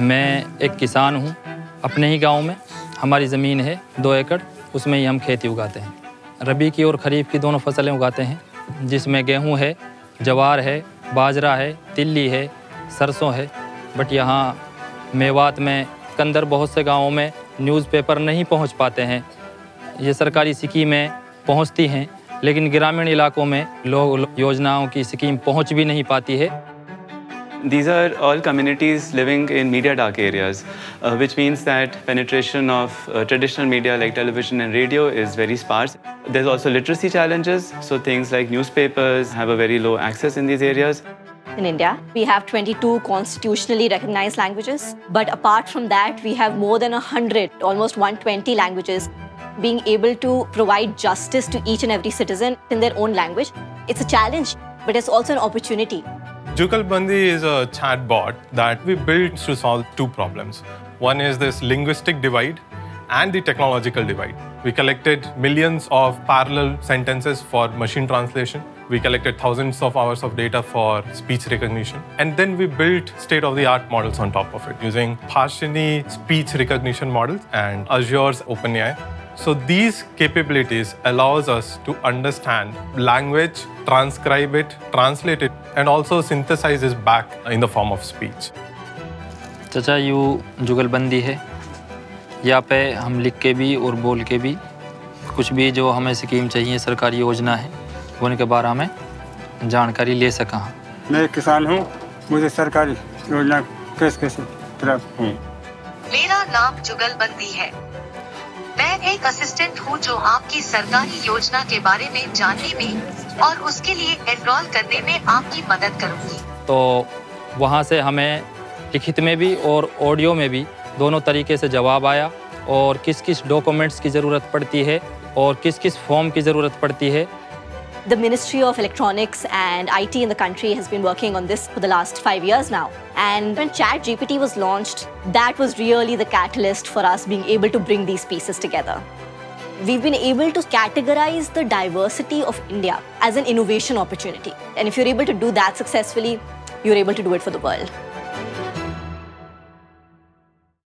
मैं एक किसान हूँ। अपने ही गांव में हमारी ज़मीन है 2 एकड़, उसमें ही हम खेती उगाते हैं। रबी की और खरीफ की दोनों फसलें उगाते हैं, जिसमें गेहूँ है, ज्वार है, बाजरा है, तिल्ली है, सरसों है। बट यहाँ मेवात में अंदर बहुत से गाँवों में न्यूज़पेपर नहीं पहुँच पाते हैं। ये सरकारी स्कीमें पहुँचती हैं, लेकिन ग्रामीण इलाकों में लोग योजनाओं की स्कीम पहुँच भी नहीं पाती है। These are all communities living in media dark areas, which means that penetration of traditional media like television and radio is very sparse. There's also literacy challenges, so things like newspapers have a very low access in these areas. In India, we have 22 constitutionally recognized languages, but apart from that, we have more than 100, almost 120 languages. Being able to provide justice to each and every citizen in their own language, it's a challenge, but it's also an opportunity. Jugalbandi is a chatbot that we built to solve 2 problems. One is this linguistic divide and the technological divide. We collected millions of parallel sentences for machine translation. We collected thousands of hours of data for speech recognition. And then we built state-of-the-art models on top of it using Bhashini speech recognition models and Azure's OpenAI. So these capabilities allows us to understand language, transcribe it, translate it, and also synthesize it back in the form of speech. चाचा यूँ जुगलबंदी है, यहाँ पे हम लिख के भी और बोल के भी कुछ भी जो हमें स्कीम चाहिए, सरकारी योजना है, उनके बारे में जानकारी ले सका। मैं किसान हूँ, मुझे सरकारी योजना कैसे प्राप्त हुई? मेरा नाम जुगलबंदी है। मैं एक असिस्टेंट हूँ जो आपकी सरकारी योजना के बारे में जानने में और उसके लिए एनरोल करने में आपकी मदद करूँगी। तो वहाँ से हमें लिखित में भी और ऑडियो में भी दोनों तरीके से जवाब आया, और किस किस डॉक्यूमेंट्स की ज़रूरत पड़ती है और किस किस फॉर्म की ज़रूरत पड़ती है। The Ministry of Electronics and IT in the country has been working on this for the last 5 years now. And when ChatGPT was launched, that was really the catalyst for us being able to bring these pieces together. We've been able to categorize the diversity of India as an innovation opportunity. And if you're able to do that successfully, you're able to do it for the world.